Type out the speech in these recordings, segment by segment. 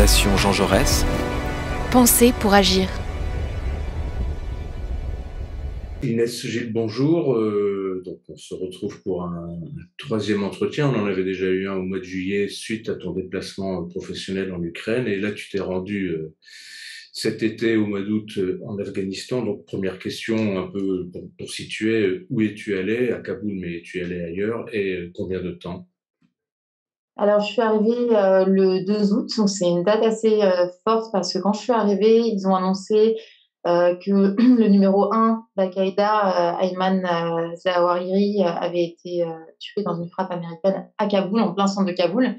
Fondation Jean Jaurès. Penser pour agir. Inès Gilles, bonjour. Donc on se retrouve pour un troisième entretien. On en avait déjà eu un au mois de juillet suite à ton déplacement professionnel en Ukraine. Et là, tu t'es rendu cet été au mois d'août en Afghanistan. Donc première question, un peu pour situer, où es-tu allé? À Kaboul, mais es-tu allé ailleurs? Et combien de temps? Alors, je suis arrivée le 2 août, donc c'est une date assez forte parce que quand je suis arrivée, ils ont annoncé que le numéro 1 d'Al-Qaïda, Ayman Zawahiri, avait été tué dans une frappe américaine à Kaboul, en plein centre de Kaboul.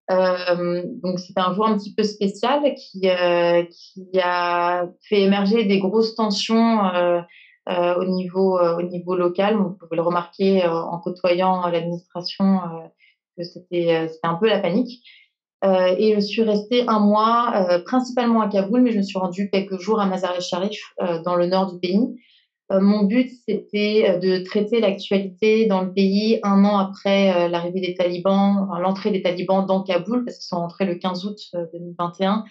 Donc, c'était un jour un petit peu spécial qui a fait émerger des grosses tensions au niveau local. On pouvait le remarquer en côtoyant l'administration. Que c'était un peu la panique. Et je suis restée un mois, principalement à Kaboul, mais je me suis rendue quelques jours à Mazar-e-Sharif, dans le nord du pays. Mon but, c'était de traiter l'actualité dans le pays un an après l'arrivée des talibans, enfin, l'entrée des talibans dans Kaboul, parce qu'ils sont rentrés le 15 août 2021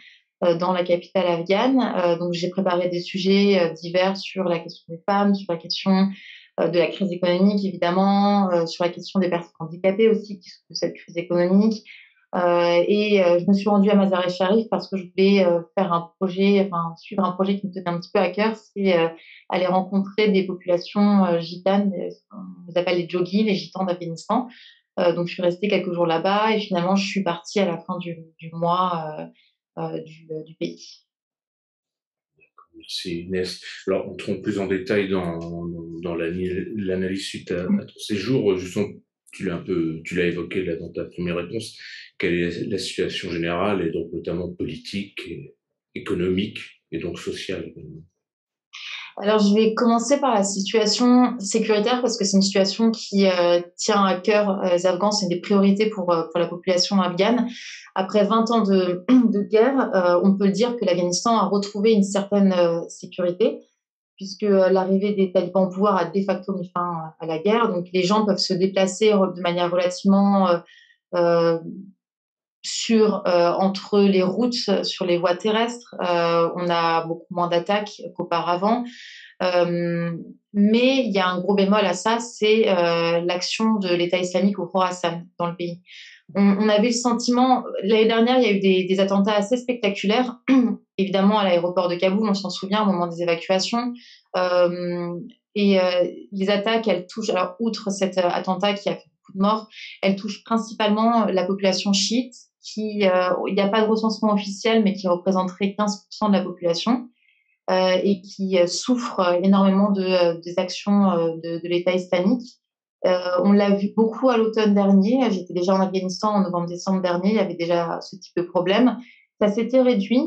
dans la capitale afghane. Donc, j'ai préparé des sujets divers sur la question des femmes, sur la question de la crise économique, évidemment, sur la question des personnes handicapées aussi, qui souffrent de cette crise économique. Je me suis rendue à Mazar-e-Sharif parce que je voulais suivre un projet qui me tenait un petit peu à cœur, c'est aller rencontrer des populations gitanes, on les appelle les Jogis, les gitans d'Afghanistan. Donc, je suis restée quelques jours là-bas et finalement, je suis partie à la fin du mois du pays. Merci Inès. Alors, entrons plus en détail dans l'analyse suite à ton séjour. Justement, tu l'as évoqué là dans ta première réponse. Quelle est la situation générale et donc notamment politique, et économique et donc sociale? Alors, je vais commencer par la situation sécuritaire parce que c'est une situation qui tient à cœur les Afghans. C'est une des priorités pour la population afghane. Après 20 ans de guerre, on peut le dire que l'Afghanistan a retrouvé une certaine sécurité puisque l'arrivée des talibans au pouvoir a de facto mis fin à la guerre. Donc, les gens peuvent se déplacer de manière relativement euh, entre les routes, sur les voies terrestres. On a beaucoup moins d'attaques qu'auparavant. Mais il y a un gros bémol à ça, c'est l'action de l'État islamique au Khorasan dans le pays. On avait le sentiment, l'année dernière, il y a eu des attentats assez spectaculaires, évidemment à l'aéroport de Kaboul, on s'en souvient au moment des évacuations. Les attaques, elles touchent, alors outre cet attentat qui a fait beaucoup de morts, elles touchent principalement la population chiite, il n'y a pas de recensement officiel, mais qui représenterait 15% de la population. Et qui souffrent énormément des actions de l'État islamique. On l'a vu beaucoup à l'automne dernier. J'étais déjà en Afghanistan en novembre-décembre dernier. Il y avait déjà ce type de problème. Ça s'était réduit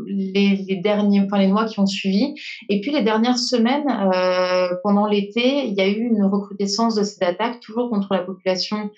les mois qui ont suivi. Et puis les dernières semaines, pendant l'été, il y a eu une recrudescence de ces attaques, toujours contre la population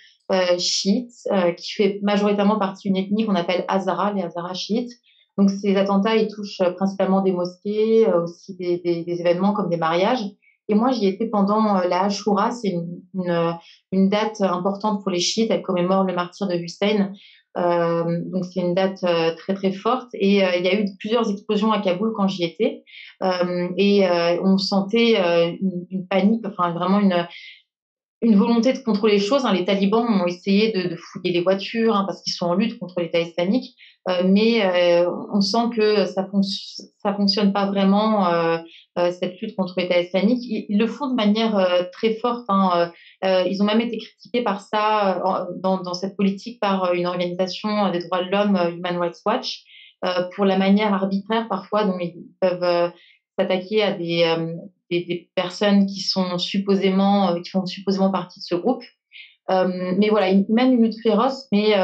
chiite, qui fait majoritairement partie d'une ethnie qu'on appelle Hazara, les Hazara chiites. Donc, ces attentats, ils touchent principalement des mosquées, aussi des événements comme des mariages. Et moi, j'y étais pendant la Ashura, c'est une date importante pour les chiites, elle commémore le martyre de Hussein. Donc, c'est une date très, très forte. Et il y a eu plusieurs explosions à Kaboul quand j'y étais. On sentait une panique, enfin, vraiment une volonté de contrôler les choses. Les talibans ont essayé de fouiller les voitures parce qu'ils sont en lutte contre l'État islamique, mais on sent que ça fonctionne pas vraiment, cette lutte contre l'État islamique. Ils le font de manière très forte. Ils ont même été critiqués par ça dans cette politique par une organisation des droits de l'homme, Human Rights Watch, pour la manière arbitraire parfois dont ils peuvent s'attaquer à des personnes qui font supposément partie de ce groupe. Mais voilà, ils mènent une lutte féroce, mais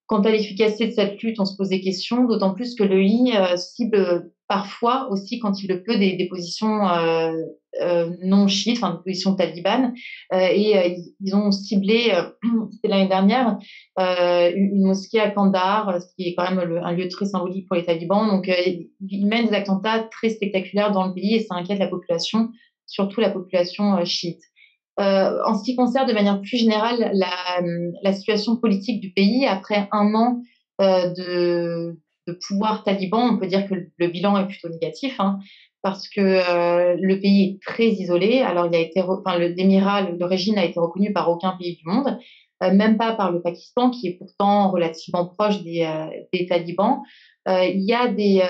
quant à l'efficacité de cette lutte, on se pose des questions, d'autant plus que l'EI cible parfois aussi, quand il le peut, des positions non chiites, enfin des positions talibanes. Ils ont ciblé, c'était l'année dernière, une mosquée à Kandahar, ce qui est quand même un lieu très symbolique pour les talibans. Donc, ils mènent des attentats très spectaculaires dans le pays et ça inquiète la population, surtout la population chiite. En ce qui concerne de manière plus générale la situation politique du pays, après un an de pouvoir taliban, on peut dire que le bilan est plutôt négatif, hein, parce que le pays est très isolé. Alors, l'émirat, le régime n'a été reconnu par aucun pays du monde, même pas par le Pakistan, qui est pourtant relativement proche des talibans. Il y a des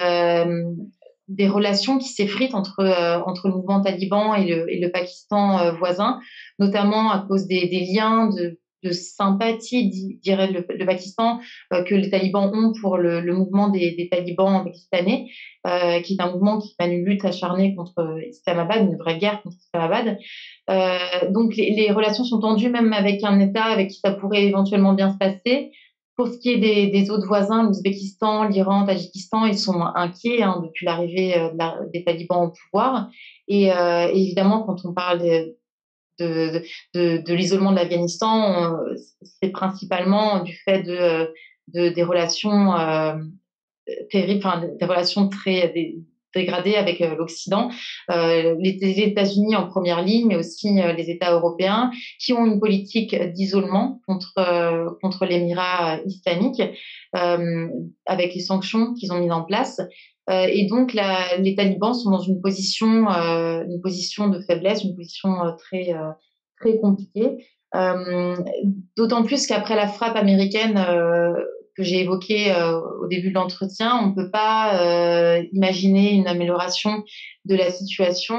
relations qui s'effritent entre le mouvement taliban et le Pakistan voisin, notamment à cause des liens de sympathie, dirait le Pakistan, que les talibans ont pour le mouvement des talibans pakistanais, qui est un mouvement qui mène une lutte acharnée contre Islamabad, une vraie guerre contre Islamabad. Donc les relations sont tendues même avec un État avec qui ça pourrait éventuellement bien se passer. Pour ce qui est des autres voisins, l'Ouzbékistan, l'Iran, le Tadjikistan, ils sont inquiets depuis l'arrivée des talibans au pouvoir. Et évidemment, quand on parle de l'isolement de l'Afghanistan, c'est principalement du fait des relations terribles, enfin, des relations très dégradées avec l'Occident, les États-Unis en première ligne, mais aussi les États européens, qui ont une politique d'isolement contre l'Émirat islamique, avec les sanctions qu'ils ont mises en place. Et donc, les talibans sont dans une position de faiblesse, une position très compliquée. D'autant plus qu'après la frappe américaine que j'ai évoquée au début de l'entretien, on ne peut pas imaginer une amélioration de la situation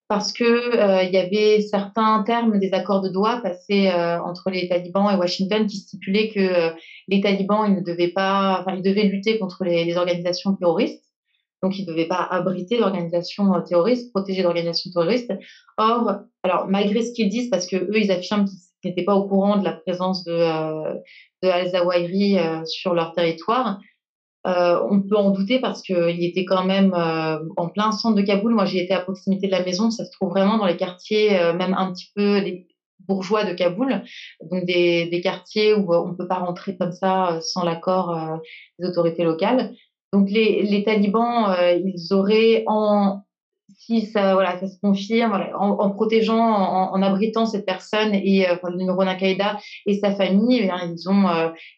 parce que il y avait certains termes des accords de Doha passés entre les talibans et Washington qui stipulaient que les talibans ils devaient lutter contre les organisations terroristes. Donc, ils ne devaient pas abriter l'organisation terroriste, protéger l'organisation terroriste. Or, alors, malgré ce qu'ils disent, parce que eux, ils affirment qu'ils n'étaient pas au courant de la présence de Al-Zawahiri sur leur territoire, on peut en douter parce qu'il était quand même en plein centre de Kaboul. Moi, j'ai été à proximité de la maison. Ça se trouve vraiment dans les quartiers, même un petit peu les bourgeois de Kaboul, donc des quartiers où on ne peut pas rentrer comme ça sans l'accord des autorités locales. Donc les talibans, ils auraient si ça, voilà, ça se confirme, voilà, en protégeant, en abritant cette personne et enfin, le numéro d'Al-Qaïda et sa famille, eh bien,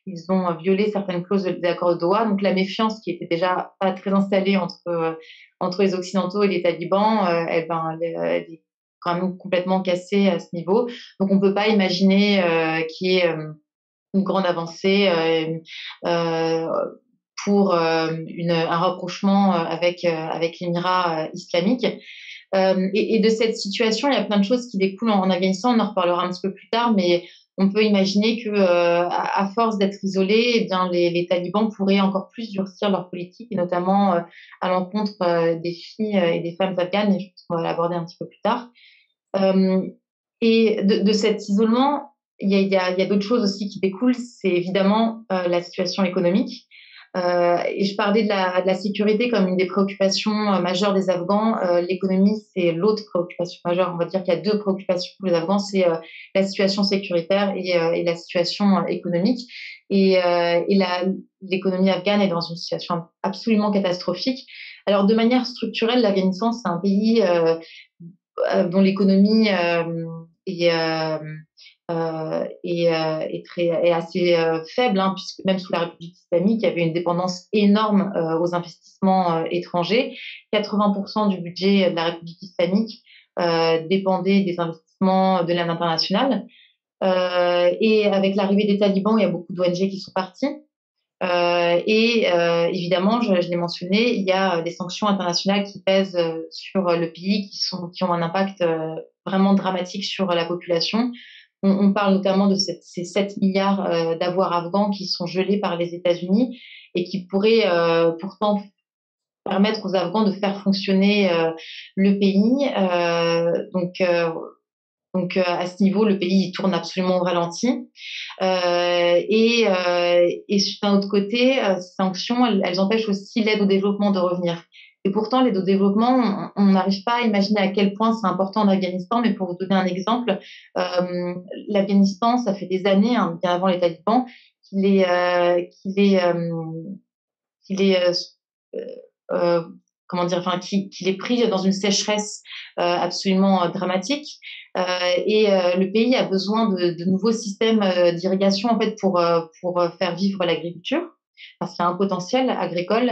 ils ont violé certaines clauses de l'accord de Doha. Donc la méfiance qui était déjà pas très installée entre les Occidentaux et les talibans, elle est quand même complètement cassée à ce niveau. Donc on ne peut pas imaginer qu'il y ait une grande avancée pour un rapprochement avec l'Émirat islamique. Et de cette situation, il y a plein de choses qui découlent en Afghanistan. On en reparlera un petit peu plus tard, mais on peut imaginer que, à force d'être isolés, eh bien, les talibans pourraient encore plus durcir leur politique, et notamment à l'encontre des filles et des femmes afghanes. Et je pense qu'on va l'aborder un petit peu plus tard. Euh, et de cet isolement, il y a d'autres choses aussi qui découlent. C'est évidemment la situation économique. Et je parlais de la sécurité comme une des préoccupations majeures des Afghans. L'économie, c'est l'autre préoccupation majeure. On va dire qu'il y a deux préoccupations pour les Afghans, c'est la situation sécuritaire et la situation économique. L'économie afghane est dans une situation absolument catastrophique. Alors, de manière structurelle, l'Afghanistan, c'est un pays dont l'économie est assez faible, hein, puisque même sous la République islamique, il y avait une dépendance énorme aux investissements étrangers. 80% du budget de la République islamique dépendait des investissements de l'aide internationale. Et avec l'arrivée des talibans, il y a beaucoup d'ONG qui sont parties. Évidemment, je l'ai mentionné, il y a des sanctions internationales qui pèsent sur le pays, qui ont un impact vraiment dramatique sur la population. On parle notamment de ces 7 milliards d'avoirs afghans qui sont gelés par les États-Unis et qui pourraient pourtant permettre aux Afghans de faire fonctionner le pays. Donc, à ce niveau, le pays tourne absolument au ralenti. Et d'un autre côté, ces sanctions, elles empêchent aussi l'aide au développement de revenir. Et pourtant, l'aide au développement, on n'arrive pas à imaginer à quel point c'est important en Afghanistan. Mais pour vous donner un exemple, l'Afghanistan, ça fait des années, hein, bien avant les talibans, qu'il est comment dire, enfin, qu'il est pris dans une sécheresse absolument dramatique. Le pays a besoin de nouveaux systèmes d'irrigation en fait pour faire vivre l'agriculture. Parce qu'il y a un potentiel agricole,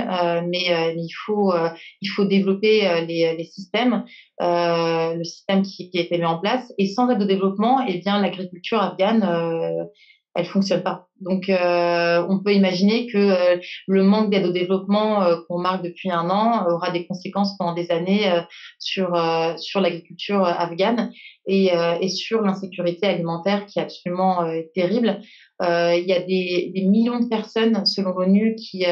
mais il faut développer les systèmes, le système qui a été mis en place. Et sans aide au développement, eh bien, l'agriculture afghane, elle fonctionne pas. Donc, on peut imaginer que le manque d'aide au développement qu'on marque depuis un an aura des conséquences pendant des années sur l'agriculture afghane et sur l'insécurité alimentaire qui est absolument terrible. Il y a des millions de personnes, selon l'ONU, qui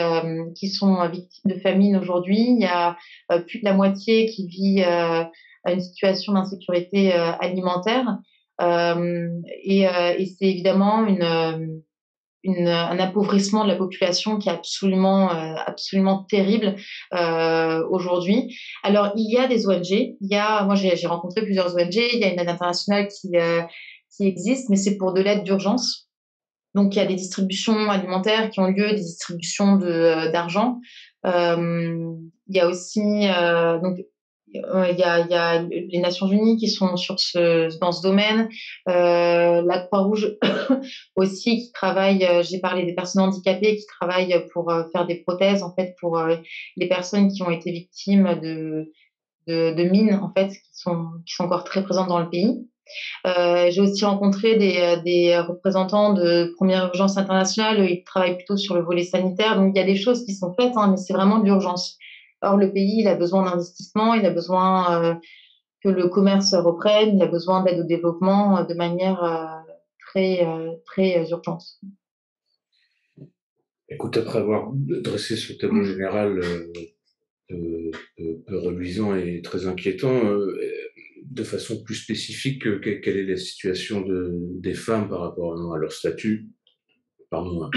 sont victimes de famine aujourd'hui. Il y a plus de la moitié qui vit une situation d'insécurité alimentaire. Et c'est évidemment un appauvrissement de la population qui est absolument terrible aujourd'hui. Alors, il y a des ONG. Moi, j'ai rencontré plusieurs ONG. Il y a une aide internationale qui existe, mais c'est pour de l'aide d'urgence. Donc, il y a des distributions alimentaires qui ont lieu, des distributions d'argent. Il y a aussi il y a les Nations Unies qui sont dans ce domaine, la Croix-Rouge aussi qui travaille. J'ai parlé des personnes handicapées qui travaillent pour faire des prothèses en fait pour les personnes qui ont été victimes de mines en fait qui sont encore très présentes dans le pays. J'ai aussi rencontré des représentants de Première Urgence Internationale. Ils travaillent plutôt sur le volet sanitaire. Donc, il y a des choses qui sont faites, hein, mais c'est vraiment de l'urgence. Or, le pays, il a besoin d'investissement, il a besoin que le commerce reprenne, il a besoin d'aide au développement de manière très urgente. Écoute, après avoir dressé ce tableau général peu reluisant et très inquiétant, de façon plus spécifique, quelle est la situation des femmes par rapport à leur statut, pardon,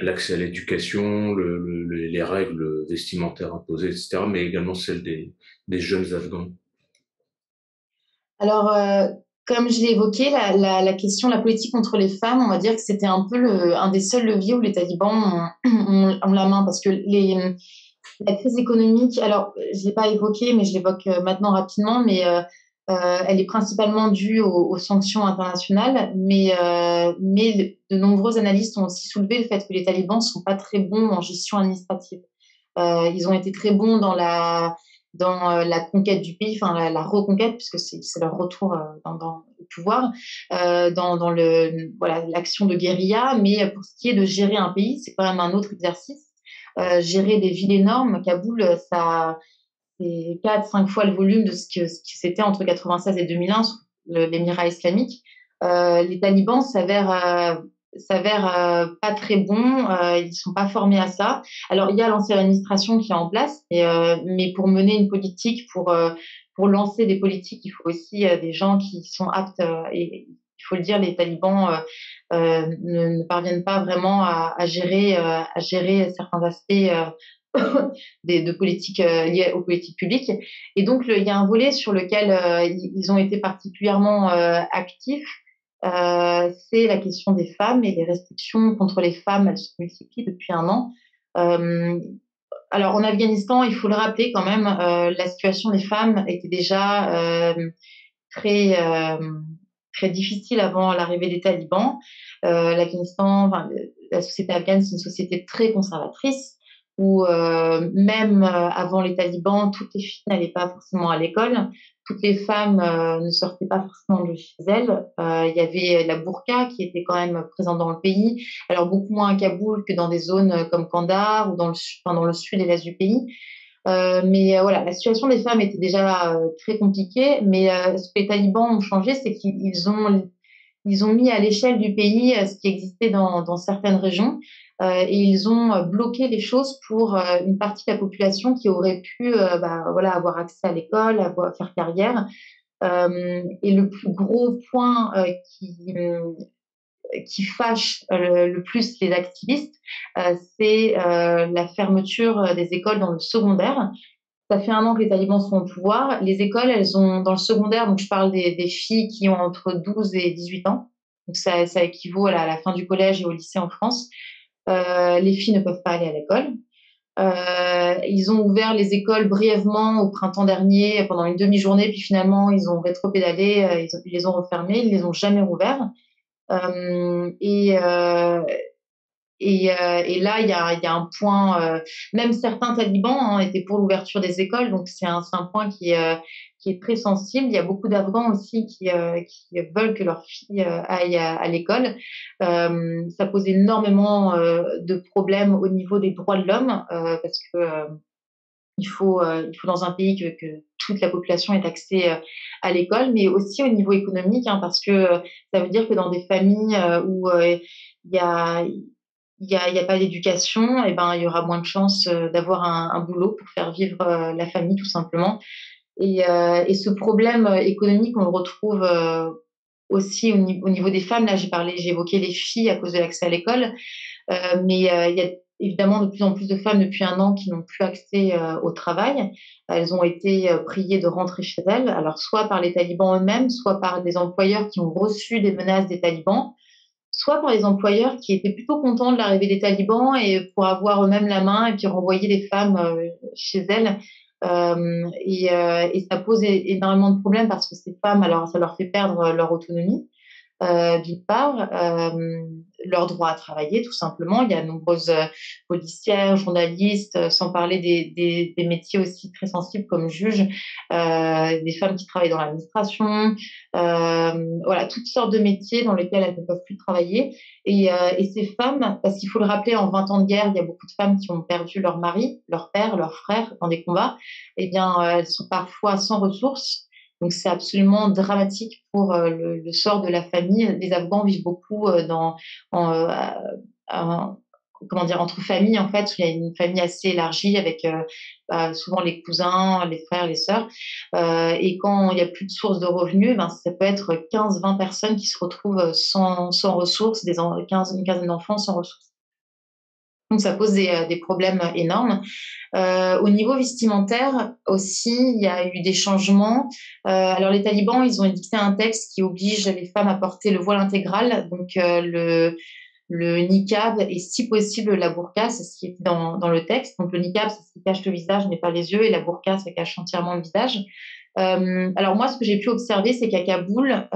l'accès à l'éducation, les règles vestimentaires imposées, etc., mais également celle des jeunes Afghans? Alors, comme je l'ai évoqué, la question, la politique contre les femmes, on va dire que c'était un peu un des seuls leviers où les talibans ont la main, parce que la crise économique, alors je ne l'ai pas évoqué, mais je l'évoque maintenant rapidement, mais elle est principalement due aux sanctions internationales, mais de nombreux analystes ont aussi soulevé le fait que les talibans ne sont pas très bons en gestion administrative. Ils ont été très bons dans la conquête du pays, enfin la reconquête, puisque c'est leur retour dans le pouvoir, dans l'action de guérilla, mais pour ce qui est de gérer un pays, c'est quand même un autre exercice. Gérer des villes énormes, Kaboul, c'est 4-5 fois le volume de ce qui c'était entre 96 et 2001 sur l'émirat islamique. Les talibans s'avèrent pas très bons, ils sont pas formés à ça. Alors il y a l'ancienne administration qui est en place, mais pour mener une politique, pour lancer des politiques, il faut aussi des gens qui sont aptes. Et il faut le dire, les talibans ne parviennent pas vraiment à gérer certains aspects de politiques liées aux politiques publiques. Et donc, il y a un volet sur lequel ils ont été particulièrement actifs, c'est la question des femmes et les restrictions contre les femmes. Elles se multiplient depuis un an. Alors, en Afghanistan, il faut le rappeler quand même, la situation des femmes était déjà très, très difficile avant l'arrivée des talibans. L'Afghanistan, la société afghane, c'est une société très conservatrice où même avant les talibans, toutes les filles n'allaient pas forcément à l'école, toutes les femmes ne sortaient pas forcément de chez elles. Il y avait la burqa qui était quand même présente dans le pays, alors beaucoup moins à Kaboul que dans des zones comme Kandahar ou dans le sud et l'est du pays. Mais voilà, la situation des femmes était déjà très compliquée, mais ce que les talibans ont changé, c'est qu'ils ont mis à l'échelle du pays ce qui existait dans certaines régions et ils ont bloqué les choses pour une partie de la population qui aurait pu avoir accès à l'école, faire carrière. Et le plus gros point qui fâche le plus les activistes, c'est la fermeture des écoles dans le secondaire. Ça fait un an que les talibans sont au pouvoir. Les écoles, elles ont dans le secondaire, donc je parle des filles qui ont entre 12 et 18 ans. Donc ça équivaut à la fin du collège et au lycée en France. Les filles ne peuvent pas aller à l'école. Ils ont ouvert les écoles brièvement au printemps dernier pendant une demi-journée, puis finalement ils ont rétropédalé, ils les ont refermés, ils les ont jamais rouverts. Euh, et, euh, et là, il y a un point, même certains talibans étaient pour l'ouverture des écoles, donc c'est un point qui est très sensible. Il y a beaucoup d'Afghans aussi qui veulent que leurs filles aillent à l'école. Ça pose énormément de problèmes au niveau des droits de l'homme, parce que il faut dans un pays que toute la population ait accès à l'école, mais aussi au niveau économique, parce que ça veut dire que dans des familles où il y a il y a pas d'éducation, et ben, il y aura moins de chances d'avoir un boulot pour faire vivre la famille, tout simplement. Et ce problème économique, on le retrouve aussi au niveau des femmes. Là, j'ai évoqué les filles à cause de l'accès à l'école, mais il y a évidemment de plus en plus de femmes depuis un an qui n'ont plus accès au travail. Elles ont été priées de rentrer chez elles, alors soit par les talibans eux-mêmes, soit par des employeurs qui ont reçu des menaces des talibans, soit par les employeurs qui étaient plutôt contents de l'arrivée des talibans et pour avoir eux-mêmes la main et puis renvoyer les femmes chez elles. Et ça pose énormément de problèmes parce que ces femmes, alors ça leur fait perdre leur autonomie, d'une part, leur droit à travailler, tout simplement. Il y a de nombreuses policières, journalistes, sans parler des métiers aussi très sensibles comme juges, des femmes qui travaillent dans l'administration, voilà, toutes sortes de métiers dans lesquels elles ne peuvent plus travailler. Et ces femmes, parce qu'il faut le rappeler, en 20 ans de guerre, il y a beaucoup de femmes qui ont perdu leur mari, leur père, leur frère dans des combats. Eh bien, elles sont parfois sans ressources. Donc c'est absolument dramatique pour le sort de la famille. Les Afghans vivent beaucoup en, euh, en- comment dire, entre familles, en fait, où il y a une famille assez élargie avec souvent les cousins, les frères, les sœurs. Et quand il n'y a plus de source de revenus, ben, ça peut être 15-20 personnes qui se retrouvent sans ressources, 15, une quinzaine d'enfants sans ressources. Donc ça pose des problèmes énormes. Au niveau vestimentaire aussi, il y a eu des changements. Alors les talibans, ils ont édicté un texte qui oblige les femmes à porter le voile intégral, donc le niqab et si possible la burqa, c'est ce qui est dans le texte. Donc le niqab, c'est ce qui cache le visage mais pas les yeux, et la burqa, ça cache entièrement le visage. Alors moi, ce que j'ai pu observer, c'est qu'à Kaboul,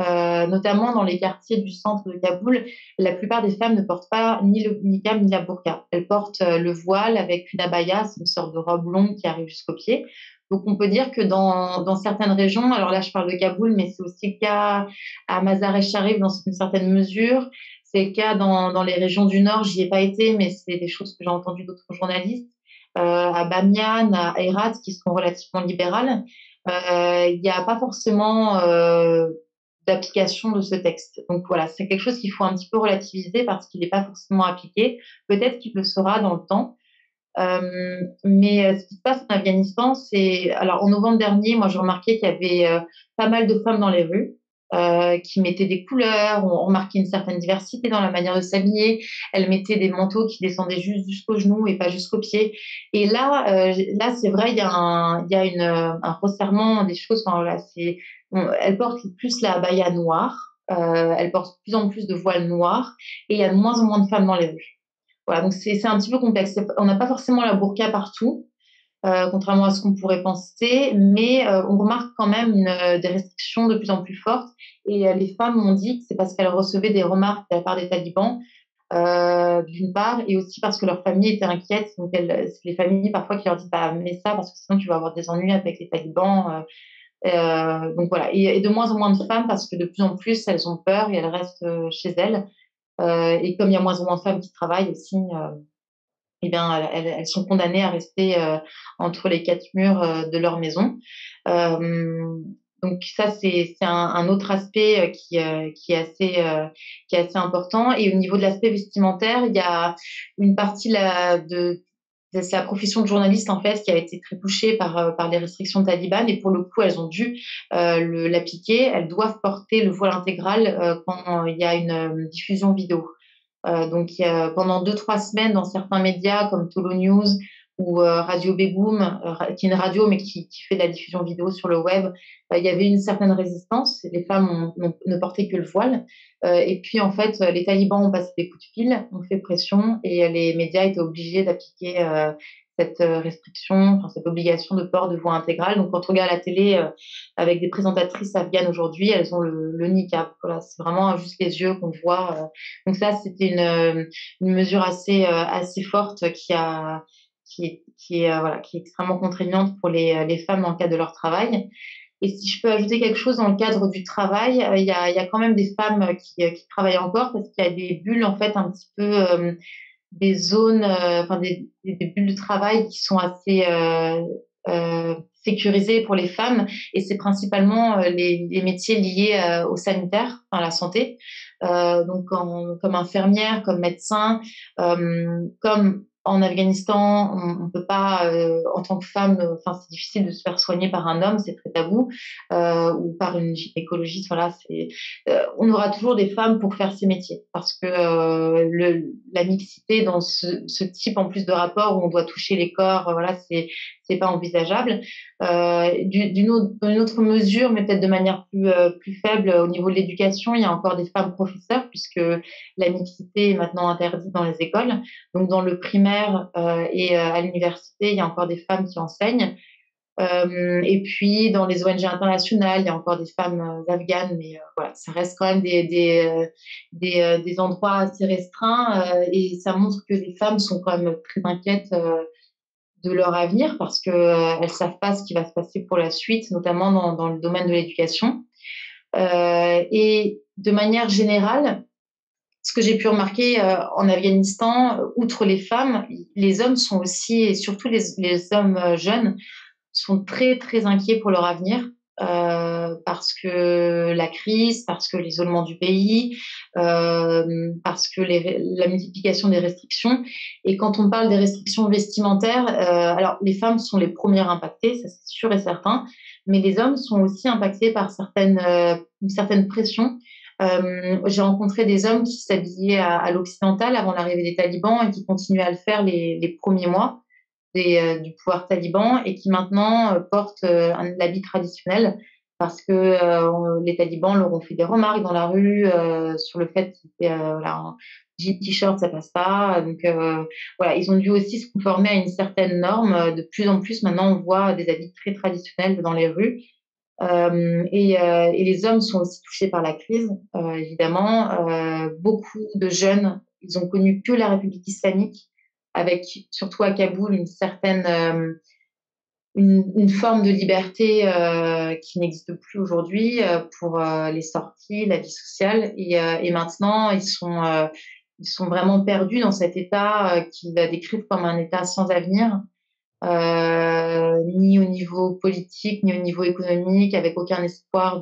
notamment dans les quartiers du centre de Kaboul, la plupart des femmes ne portent pas ni le niqab ni la burqa. Elles portent le voile avec une abaya, c'est une sorte de robe longue qui arrive jusqu'aux pieds. Donc on peut dire que dans certaines régions, alors là je parle de Kaboul, mais c'est aussi le cas à Mazar-e-Sharif dans une certaine mesure. C'est le cas dans les régions du Nord, j'y ai pas été, mais c'est des choses que j'ai entendues d'autres journalistes. À Bamiyan, à Herat, qui sont relativement libérales. Il n'y a pas forcément d'application de ce texte. Donc voilà, c'est quelque chose qu'il faut un petit peu relativiser parce qu'il n'est pas forcément appliqué. Peut-être qu'il le sera dans le temps. Mais ce qui se passe en Afghanistan, c'est... Alors en novembre dernier, moi j'ai remarqué qu'il y avait pas mal de femmes dans les rues qui mettaient des couleurs, on remarquait une certaine diversité dans la manière de s'habiller. Elles mettaient des manteaux qui descendaient juste jusqu'aux genoux et pas jusqu'aux pieds. Et là c'est vrai, il y a un resserrement des choses. Enfin, voilà, elles portent plus la abaya noire, elles portent de plus en plus de voiles noirs, et il y a de moins en moins de femmes dans les rues. Voilà, donc c'est un petit peu complexe. On n'a pas forcément la burqa partout, contrairement à ce qu'on pourrait penser, mais on remarque quand même des restrictions de plus en plus fortes. Et les femmes m'ont dit que c'est parce qu'elles recevaient des remarques de la part des talibans, d'une part, et aussi parce que leur famille était inquiète. Donc c'est les familles parfois qui leur disent bah, mets ça parce que sinon tu vas avoir des ennuis avec les talibans. Donc voilà, et de moins en moins de femmes parce que de plus en plus elles ont peur et elles restent chez elles. Et comme il y a moins en moins de femmes qui travaillent aussi, eh bien, elles sont condamnées à rester entre les quatre murs de leur maison. Euh, donc ça, c'est un autre aspect qui est assez important. Et au niveau de l'aspect vestimentaire, il y a une partie c'est la profession de journaliste en fait qui a été très touchée par les restrictions talibanes, et pour le coup elles ont dû l'appliquer. Elles doivent porter le voile intégral quand il y a une diffusion vidéo. Donc, pendant 2-3 semaines, dans certains médias comme Tolo News ou Radio Begoum, qui est une radio mais qui fait de la diffusion vidéo sur le web, il y avait une certaine résistance. Les femmes ne portaient que le voile. Et puis, en fait, les talibans ont passé des coups de fil, ont fait pression, et les médias étaient obligés d'appliquer cette restriction, enfin cette obligation de port de voile intégrale. Donc, quand on regarde la télé avec des présentatrices afghanes aujourd'hui, elles ont le niqab. Voilà, c'est vraiment juste les yeux qu'on voit. Donc ça, c'était une mesure assez forte qui est extrêmement contraignante pour les femmes dans le cadre de leur travail. Et si je peux ajouter quelque chose dans le cadre du travail, il y a quand même des femmes qui travaillent encore parce qu'il y a des bulles, en fait, un petit peu, des zones, enfin des bulles de travail qui sont assez sécurisées pour les femmes. Et c'est principalement les métiers liés au sanitaire, à la santé. Donc, comme infirmière, comme médecin, comme en Afghanistan, on ne peut pas, en tant que femme, enfin, c'est difficile de se faire soigner par un homme, c'est très tabou, ou par une gynécologiste. Voilà, on aura toujours des femmes pour faire ces métiers parce que la mixité dans ce type, en plus de rapport où on doit toucher les corps, voilà, c'est pas envisageable. D'une autre mesure, mais peut-être de manière plus faible, au niveau de l'éducation, il y a encore des femmes professeurs puisque la mixité est maintenant interdite dans les écoles. Donc, dans le primaire et à l'université, il y a encore des femmes qui enseignent. Et puis, dans les ONG internationales, il y a encore des femmes afghanes, mais voilà, ça reste quand même des endroits assez restreints et ça montre que les femmes sont quand même très inquiètes de leur avenir parce qu'elles ne savent pas ce qui va se passer pour la suite, notamment dans le domaine de l'éducation. Et de manière générale, ce que j'ai pu remarquer en Afghanistan, outre les femmes, les hommes sont aussi, et surtout les hommes jeunes, sont très, très inquiets pour leur avenir. Parce que la crise, parce que l'isolement du pays, parce que la multiplication des restrictions. Et quand on parle des restrictions vestimentaires, alors les femmes sont les premières impactées, ça c'est sûr et certain, mais les hommes sont aussi impactés par une certaine pression. J'ai rencontré des hommes qui s'habillaient à l'occidental avant l'arrivée des talibans et qui continuaient à le faire les premiers mois du pouvoir taliban et qui maintenant portent l'habit traditionnel parce que les talibans leur ont fait des remarques dans la rue sur le fait qu'ils étaient voilà, en t-shirt, ça passe pas. Donc voilà, ils ont dû aussi se conformer à une certaine norme. De plus en plus, maintenant, on voit des habits très traditionnels dans les rues. Et les hommes sont aussi touchés par la crise, évidemment. Beaucoup de jeunes, ils ont connu que la République islamique, avec surtout à Kaboul une forme de liberté qui n'existe plus aujourd'hui pour les sorties, la vie sociale. Et maintenant, ils sont vraiment perdus dans cet état qu'ils décrivent comme un état sans avenir. Ni au niveau politique, ni au niveau économique, avec aucun espoir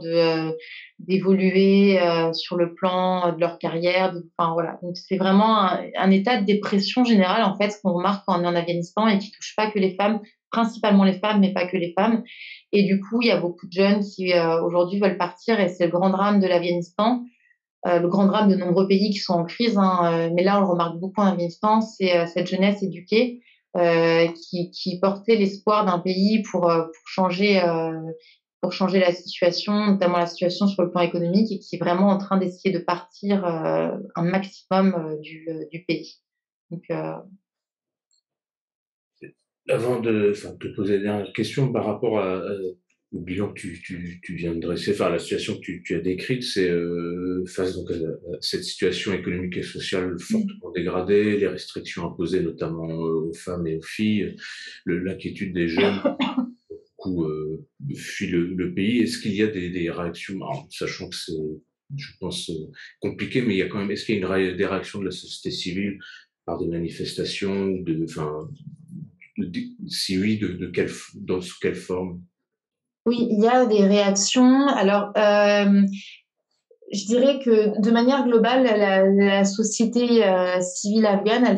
d'évoluer sur le plan de leur carrière. Enfin, voilà. Donc, c'est vraiment un état de dépression générale, en fait, qu'on remarque quand on est en Afghanistan et qui touche pas que les femmes, principalement les femmes, mais pas que les femmes. Et du coup, il y a beaucoup de jeunes qui aujourd'hui veulent partir et c'est le grand drame de l'Afghanistan. Le grand drame de nombreux pays qui sont en crise, hein, mais là on le remarque beaucoup en Afghanistan, c'est cette jeunesse éduquée qui portait l'espoir d'un pays pour changer la situation, notamment la situation sur le plan économique, et qui est vraiment en train d'essayer de partir un maximum du pays. Donc, Avant de te poser la dernière question par rapport au bilan que tu viens de dresser, enfin la situation que tu as décrite, c'est face donc à cette situation économique et sociale fortement dégradée, les restrictions imposées notamment aux femmes et aux filles, l'inquiétude des jeunes qui beaucoup fuient le pays. Est-ce qu'il y a des réactions, alors, sachant que c'est, je pense, compliqué, mais il y a quand même, est-ce qu'il y a des réactions de la société civile par des manifestations, si oui, sous quelle forme? oui, il y a des réactions. Alors, je dirais que de manière globale, la société civile afghane,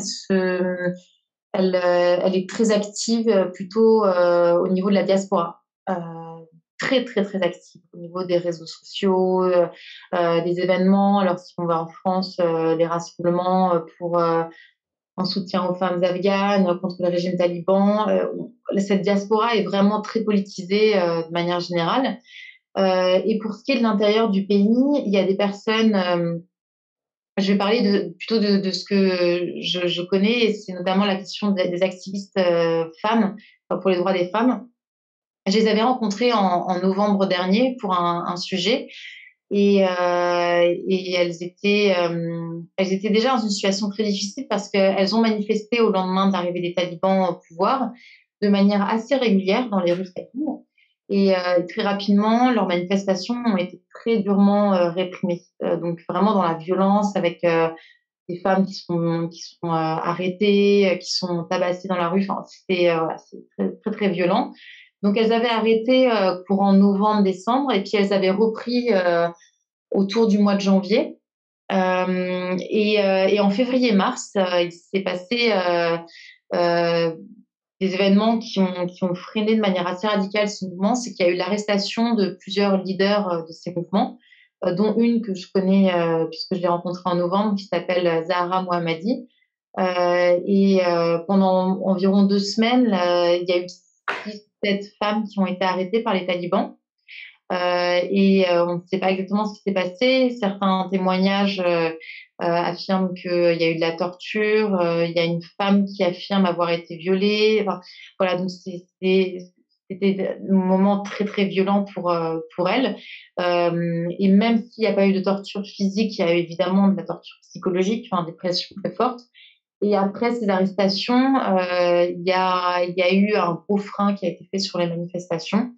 elle est très active plutôt au niveau de la diaspora. Très, très, très active au niveau des réseaux sociaux, des événements. Alors, si on va en France, des rassemblements en soutien aux femmes afghanes, contre le régime taliban. Cette diaspora est vraiment très politisée de manière générale. Et pour ce qui est de l'intérieur du pays, il y a des personnes Je vais parler plutôt de ce que je connais, et c'est notamment la question des activistes femmes, pour les droits des femmes. Je les avais rencontrées en novembre dernier pour un sujet, et elles étaient déjà dans une situation très difficile parce qu'elles ont manifesté au lendemain de l'arrivée des talibans au pouvoir de manière assez régulière dans les rues de Kaboul. Et très rapidement, leurs manifestations ont été très durement réprimées. Donc vraiment dans la violence, avec des femmes qui sont arrêtées, qui sont tabassées dans la rue. Enfin, voilà, c'est très, très, très violent. Donc elles avaient arrêté courant novembre-décembre, et puis elles avaient repris autour du mois de janvier. Et en février-mars, il s'est passé euh, des événements qui ont freiné de manière assez radicale ce mouvement. C'est qu'il y a eu l'arrestation de plusieurs leaders de ces mouvements, dont une que je connais puisque je l'ai rencontrée en novembre, qui s'appelle Zahra Mohammadi. Pendant environ 2 semaines, il y a eu 6, 7 femmes qui ont été arrêtées par les talibans. On ne sait pas exactement ce qui s'est passé. Certains témoignages affirment qu'il y a eu de la torture. Il y a une femme qui affirme avoir été violée. Enfin, voilà, donc c'était un moment très très violent pour elle. Et même s'il n'y a pas eu de torture physique, il y a eu évidemment de la torture psychologique, enfin des pressions très fortes. Et après ces arrestations, il y a eu un gros frein qui a été fait sur les manifestations.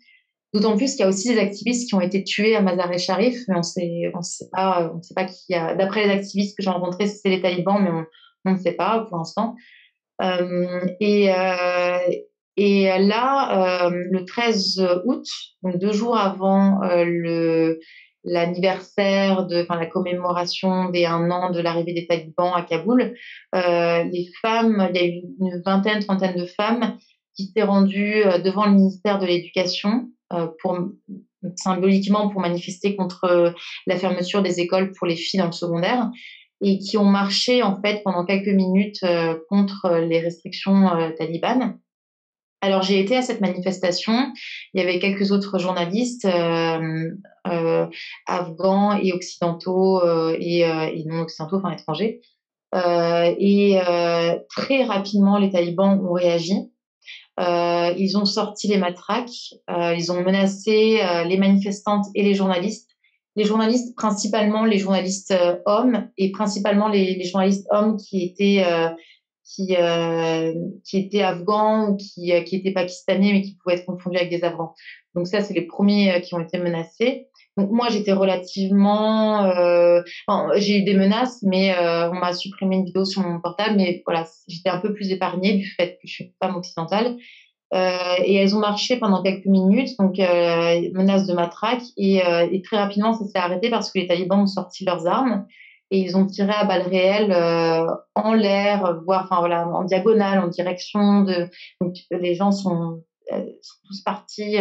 D'autant plus qu'il y a aussi des activistes qui ont été tués à Mazar-e-Sharif, mais on sait pas qui a. D'après les activistes que j'ai rencontrés, c'est les talibans, mais on ne sait pas pour l'instant. Euh, et, euh, et là, le 13 août, donc 2 jours avant l'anniversaire enfin la commémoration des 1 an de l'arrivée des talibans à Kaboul, les femmes, il y a eu une vingtaine, trentaine de femmes qui s'étaient rendues devant le ministère de l'Éducation symboliquement pour manifester contre la fermeture des écoles pour les filles dans le secondaire, et qui ont marché en fait pendant quelques minutes contre les restrictions talibanes. Alors j'ai été à cette manifestation. Il y avait quelques autres journalistes afghans et occidentaux et non occidentaux, enfin étrangers. Très rapidement, les talibans ont réagi. Ils ont sorti les matraques, ils ont menacé les manifestantes et les journalistes. Les journalistes, principalement les journalistes hommes, et principalement les journalistes hommes qui étaient afghans ou qui étaient pakistanais, mais qui pouvaient être confondus avec des afghans. Donc ça, c'est les premiers qui ont été menacés. Donc moi, j'étais relativement... j'ai eu des menaces, mais on m'a supprimé une vidéo sur mon portable. Mais voilà, j'étais un peu plus épargnée du fait que je suis une femme occidentale. Et elles ont marché pendant quelques minutes, donc menace de matraque, et très rapidement ça s'est arrêté parce que les talibans ont sorti leurs armes et ils ont tiré à balles réelles en l'air, voire enfin voilà, en diagonale, en direction de. Donc les gens sont tous partis.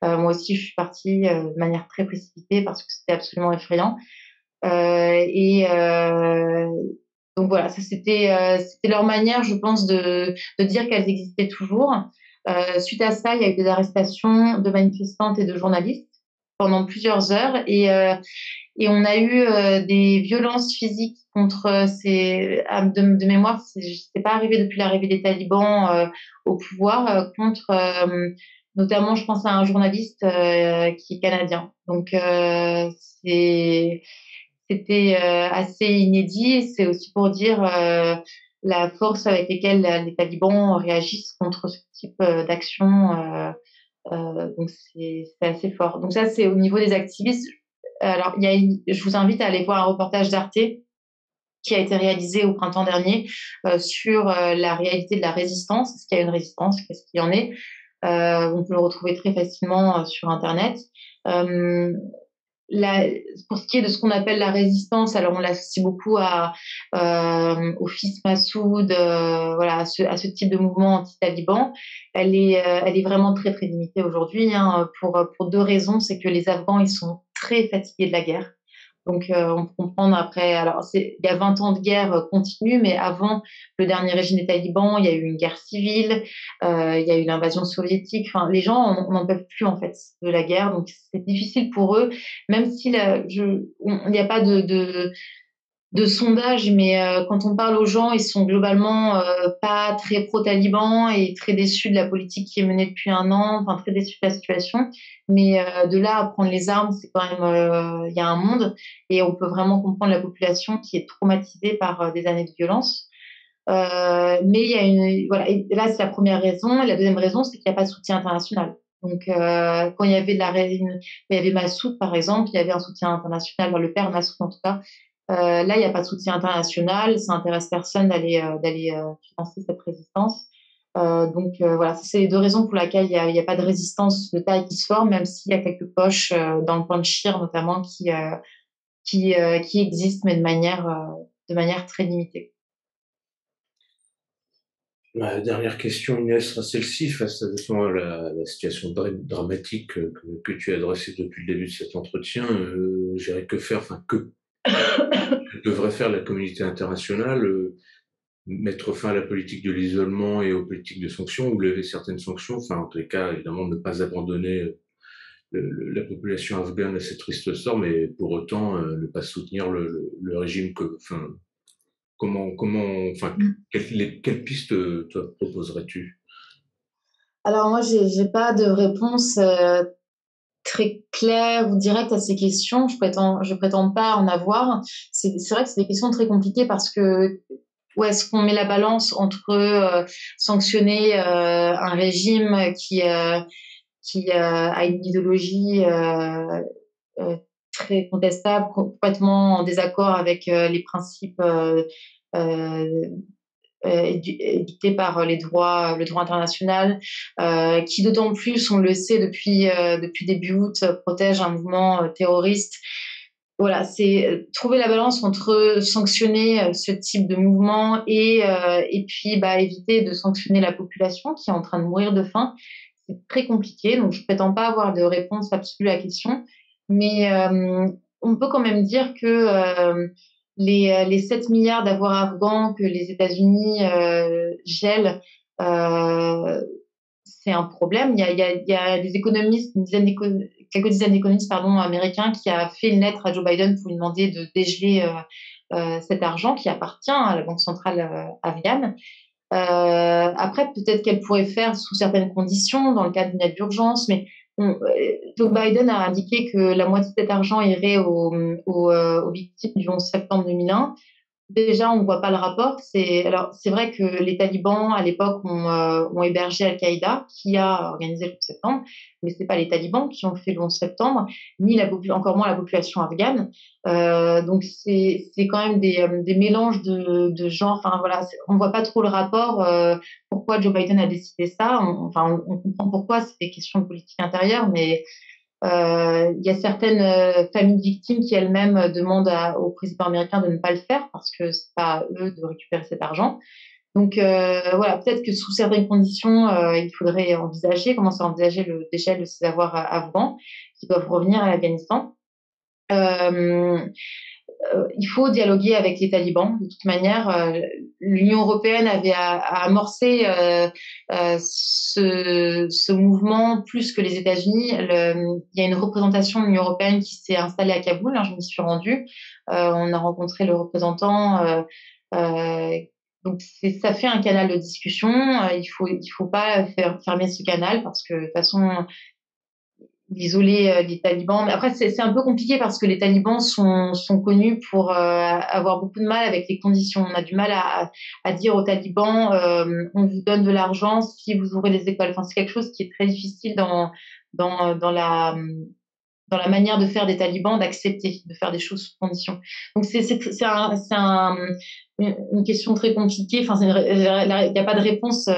Moi aussi, je suis partie de manière très précipitée parce que c'était absolument effrayant. Et donc voilà, ça c'était leur manière, je pense, de dire qu'elles existaient toujours. Suite à ça, il y a eu des arrestations de manifestantes et de journalistes pendant plusieurs heures, et on a eu des violences physiques contre de mémoire, c'est pas arrivé depuis l'arrivée des talibans au pouvoir, contre notamment, je pense à un journaliste qui est canadien. Donc c'était assez inédit. C'est aussi pour dire la force avec laquelle les talibans réagissent contre ce type d'action. Donc c'est assez fort. Donc ça, c'est au niveau des activistes. Alors, je vous invite à aller voir un reportage d'Arte qui a été réalisé au printemps dernier sur la réalité de la résistance. Est-ce qu'il y a une résistance? Qu'est-ce qu'il y en est? On peut le retrouver très facilement sur Internet. Euh, pour ce qui est de ce qu'on appelle la résistance, alors on l'associe beaucoup au fils Massoud, voilà, à ce type de mouvement anti-taliban. Elle est vraiment très très limitée aujourd'hui, hein, pour 2 raisons. C'est que les Afghans, ils sont très fatigués de la guerre. Donc, on peut comprendre après. Alors, il y a 20 ans de guerre continue, mais avant le dernier régime des talibans, il y a eu une guerre civile, il y a eu l'invasion soviétique. Enfin, les gens n'en peuvent plus, en fait, de la guerre. Donc, c'est difficile pour eux, même si il n'y a pas de sondages, mais quand on parle aux gens, ils sont globalement pas très pro-taliban et très déçus de la politique qui est menée depuis un an, enfin très déçus de la situation. Mais de là à prendre les armes, c'est quand même, il y a un monde et on peut vraiment comprendre la population qui est traumatisée par des années de violence. Mais il y a voilà, et là c'est la première raison. Et la deuxième raison, c'est qu'il n'y a pas de soutien international. Donc, quand il y avait il y avait Massoud, par exemple, il y avait un soutien international, le père Massoud en tout cas. Là, il n'y a pas de soutien international, ça intéresse personne d'aller financer cette résistance. Donc voilà, c'est les deux raisons pour lesquelles il y a pas de résistance de taille qui se forme, même s'il y a quelques poches dans le Panchir notamment qui existent, mais de manière très limitée. Ma dernière question, Inès, sera celle-ci, face à justement la situation dramatique que tu as adressée depuis le début de cet entretien. Je dirais que faire, enfin, que devrait faire la communauté internationale, mettre fin à la politique de l'isolement et aux politiques de sanctions, ou lever certaines sanctions, enfin, en tous les cas, évidemment, ne pas abandonner la population afghane à cette triste sort, mais pour autant, ne pas soutenir le régime enfin, enfin, quelle piste toi proposerais-tu? Alors moi, j'ai pas de réponse très claire ou directe à ces questions. Je prétends pas en avoir. C'est vrai que c'est des questions très compliquées parce que où est-ce qu'on met la balance entre sanctionner un régime qui a une idéologie euh, très contestable, complètement en désaccord avec les principes euh, édictés par le droit international, qui d'autant plus, on le sait depuis début août, protège un mouvement terroriste. Voilà, c'est trouver la balance entre sanctionner ce type de mouvement et puis éviter de sanctionner la population qui est en train de mourir de faim. C'est très compliqué, donc je ne prétends pas avoir de réponse absolue à la question, mais on peut quand même dire que les 7 milliards d'avoirs afghans que les États-Unis gèlent, c'est un problème. Il y a des économistes, quelques dizaines d'économistes américains qui a fait une lettre à Joe Biden pour lui demander de dégeler cet argent qui appartient à la Banque centrale afghane. Après, peut-être qu'elle pourrait faire sous certaines conditions, dans le cadre d'une aide d'urgence, mais Joe Biden a indiqué que la moitié de cet argent irait aux victimes du 11 septembre 2001. Déjà, on ne voit pas le rapport. C'est vrai que les talibans, à l'époque, ont hébergé Al-Qaïda, qui a organisé le 11 septembre, mais ce n'est pas les talibans qui ont fait le 11 septembre, ni encore moins la population afghane. Donc, c'est quand même des mélanges de genres. Enfin, voilà, on ne voit pas trop le rapport. Pourquoi Joe Biden a décidé ça? On comprend pourquoi, c'est des questions de politique intérieure, mais il y a certaines familles de victimes qui elles-mêmes demandent au président américain de ne pas le faire parce que c'est pas à eux de récupérer cet argent. Donc voilà, peut-être que sous certaines conditions, il faudrait commencer à envisager le dégel de ces avoirs afghans qui doivent revenir à l'Afghanistan. Il faut dialoguer avec les talibans. De toute manière, l'Union européenne avait amorcé ce mouvement plus que les États-Unis. Il y a une représentation de l'Union européenne qui s'est installée à Kaboul. Je m'y suis rendue. On a rencontré le représentant. Donc ça fait un canal de discussion. Il faut pas fermer ce canal parce que de toute façon d'isoler les talibans. Mais après, c'est un peu compliqué parce que les talibans sont connus pour avoir beaucoup de mal avec les conditions. On a du mal à dire aux talibans, on vous donne de l'argent si vous ouvrez les écoles. Enfin, c'est quelque chose qui est très difficile dans dans la manière de faire des talibans, d'accepter, de faire des choses sous condition. Donc, une question très compliquée. Enfin, il n'y a pas de réponse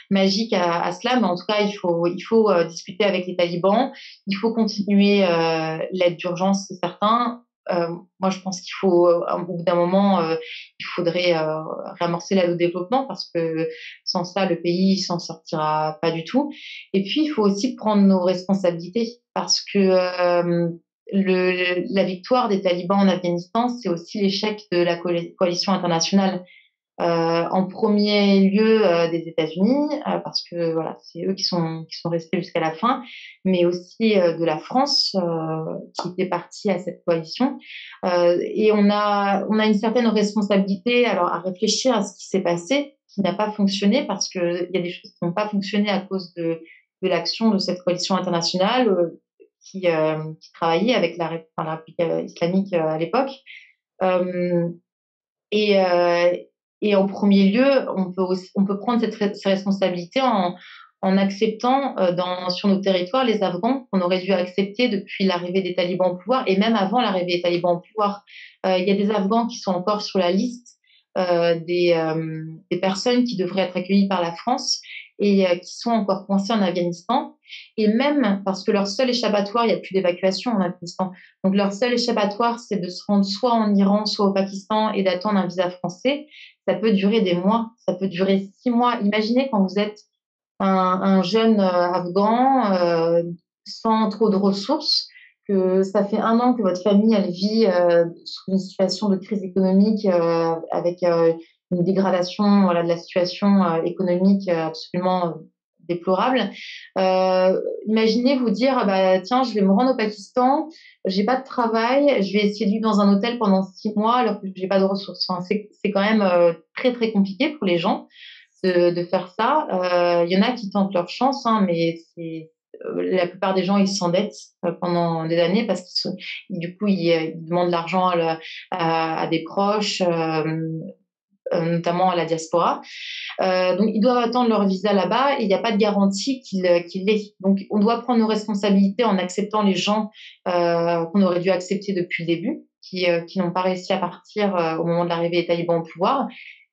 magique à cela, mais en tout cas, il faut discuter avec les talibans. Il faut continuer l'aide d'urgence, c'est certain. Moi, je pense qu'il faut, au bout d'un moment, il faudrait réamorcer l'aide au développement parce que sans ça, le pays s'en sortira pas du tout. Et puis, il faut aussi prendre nos responsabilités parce que la victoire des talibans en Afghanistan, c'est aussi l'échec de la coalition internationale. En premier lieu des États-Unis, parce que voilà, c'est eux qui sont restés jusqu'à la fin, mais aussi de la France, qui était partie à cette coalition. Et on a une certaine responsabilité alors à réfléchir à ce qui s'est passé, qui n'a pas fonctionné, parce qu'il y a des choses qui n'ont pas fonctionné à cause de l'action de cette coalition internationale qui travaillait avec la République islamique à l'époque. Euh, et, euh, et en premier lieu, on peut prendre ces responsabilités en acceptant sur nos territoires les Afghans qu'on aurait dû accepter depuis l'arrivée des talibans au pouvoir et même avant l'arrivée des talibans au pouvoir. Il y a des Afghans qui sont encore sur la liste des personnes qui devraient être accueillies par la France et qui sont encore coincées en Afghanistan. Et même parce que leur seul échappatoire, il n'y a plus d'évacuation en Afghanistan, donc leur seul échappatoire, c'est de se rendre soit en Iran, soit au Pakistan et d'attendre un visa français. Ça peut durer des mois, ça peut durer 6 mois. Imaginez quand vous êtes un jeune Afghan sans trop de ressources, que ça fait 1 an que votre famille elle vit sous une situation de crise économique avec une dégradation voilà, de la situation économique absolument déplorable. Imaginez vous dire ah bah tiens je vais me rendre au Pakistan, j'ai pas de travail, je vais essayer de vivre dans un hôtel pendant 6 mois alors que j'ai pas de ressources. Enfin, c'est quand même très très compliqué pour les gens de faire ça. Il y en a qui tentent leur chance, hein, mais la plupart des gens ils s'endettent pendant des années parce du coup ils demandent de l'argent à des proches. Notamment à la diaspora. Donc, ils doivent attendre leur visa là-bas et il n'y a pas de garantie qu'ils l'aient. Donc, on doit prendre nos responsabilités en acceptant les gens qu'on aurait dû accepter depuis le début, qui n'ont pas réussi à partir au moment de l'arrivée des talibans au pouvoir.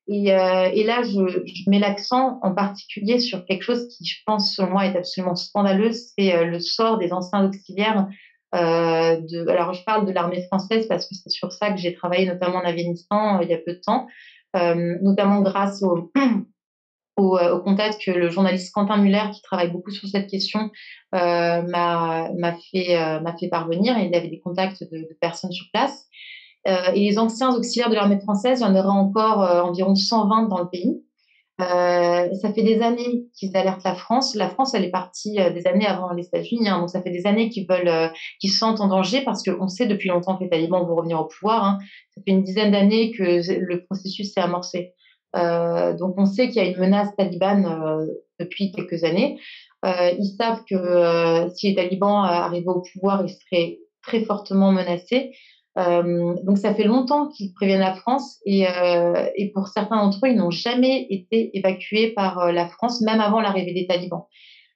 Et là, je mets l'accent en particulier sur quelque chose qui, je pense, selon moi, est absolument scandaleux, c'est le sort des anciens auxiliaires. Alors, je parle de l'armée française parce que c'est sur ça que j'ai travaillé, notamment en Afghanistan, il y a peu de temps, notamment grâce au contact que le journaliste Quentin Muller, qui travaille beaucoup sur cette question, m'a fait parvenir. Et il avait des contacts de personnes sur place. Et les anciens auxiliaires de l'armée française, il y en aura encore environ 120 dans le pays. Ça fait des années qu'ils alertent la France. La France, elle est partie des années avant les États-Unis, hein, donc ça fait des années qu'ils se sentent en danger parce qu'on sait depuis longtemps que les talibans vont revenir au pouvoir. Hein. Ça fait une dizaine d'années que le processus s'est amorcé. Donc on sait qu'il y a une menace talibane depuis quelques années. Ils savent que si les talibans arrivaient au pouvoir, ils seraient très fortement menacés. Donc ça fait longtemps qu'ils préviennent la France et pour certains d'entre eux, ils n'ont jamais été évacués par la France, même avant l'arrivée des talibans.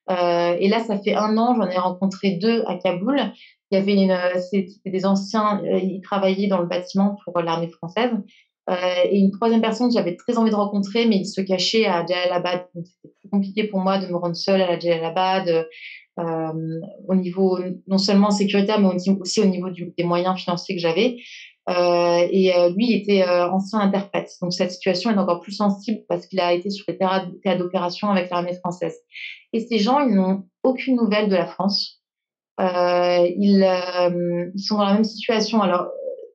Et là, ça fait 1 an, j'en ai rencontré 2 à Kaboul. Il y avait c'était des anciens, ils travaillaient dans le bâtiment pour l'armée française. Et une troisième personne que j'avais très envie de rencontrer, mais il se cachait à Jalalabad. Donc c'était très compliqué pour moi de me rendre seule à Jalalabad au niveau non seulement sécuritaire, mais aussi au niveau des moyens financiers que j'avais. Lui, il était ancien interprète. Donc, cette situation est encore plus sensible parce qu'il a été sur les théâtres d'opération avec l'armée française. Et ces gens, ils n'ont aucune nouvelle de la France. Ils sont dans la même situation. Alors,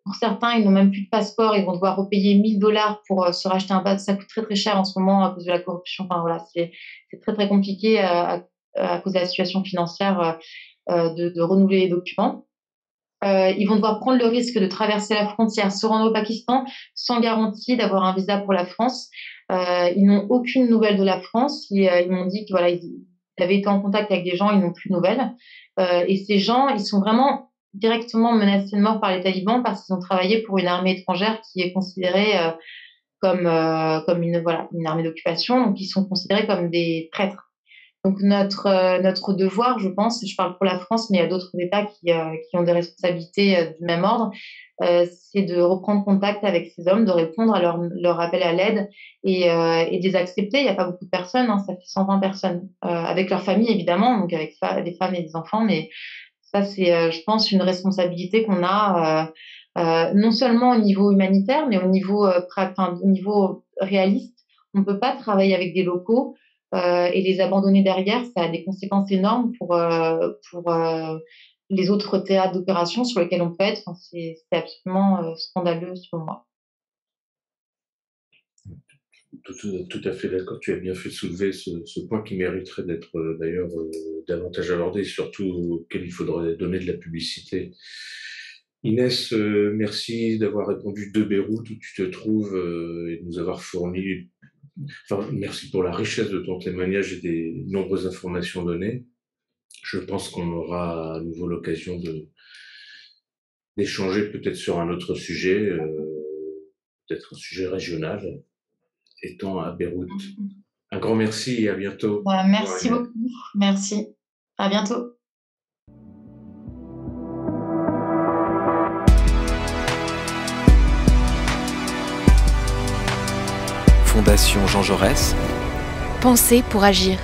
pour certains, ils n'ont même plus de passeport. Ils vont devoir repayer 1 000 $ pour se racheter un badge. Ça coûte très, très cher en ce moment à cause de la corruption. Enfin, voilà, c'est très, très compliqué à cause de la situation financière de renouveler les documents. Ils vont devoir prendre le risque de traverser la frontière, se rendre au Pakistan sans garantie d'avoir un visa pour la France. Ils n'ont aucune nouvelle de la France. Ils m'ont dit que voilà, ils avaient été en contact avec des gens, ils n'ont plus de nouvelles. Et ces gens, ils sont vraiment directement menacés de mort par les talibans parce qu'ils ont travaillé pour une armée étrangère qui est considérée comme une armée d'occupation, donc ils sont considérés comme des traîtres. Donc notre devoir, je pense, je parle pour la France, mais il y a d'autres États qui ont des responsabilités du même ordre, c'est de reprendre contact avec ces hommes, de répondre à leur appel à l'aide et de les accepter. Il n'y a pas beaucoup de personnes, hein, ça fait 120 personnes, avec leur famille évidemment, donc avec des femmes et des enfants, mais ça c'est, je pense, une responsabilité qu'on a non seulement au niveau humanitaire, mais au niveau réaliste. On ne peut pas travailler avec des locaux et les abandonner derrière, ça a des conséquences énormes pour les autres théâtres d'opération sur lesquels on peut être. Enfin, c'est absolument scandaleux selon moi. Tout à fait d'accord. Tu as bien fait de soulever ce point qui mériterait d'être d'ailleurs davantage abordé, surtout auquel il faudrait donner de la publicité. Inès, merci d'avoir répondu de Beyrouth où tu te trouves et de nous avoir fourni. Enfin, merci pour la richesse de ton témoignage et des nombreuses informations données. Je pense qu'on aura à nouveau l'occasion d'échanger peut-être sur un autre sujet, peut-être un sujet régional, étant à Beyrouth. Un grand merci et à bientôt. Merci beaucoup. Merci. À bientôt. Fondation Jean Jaurès. Penser pour agir.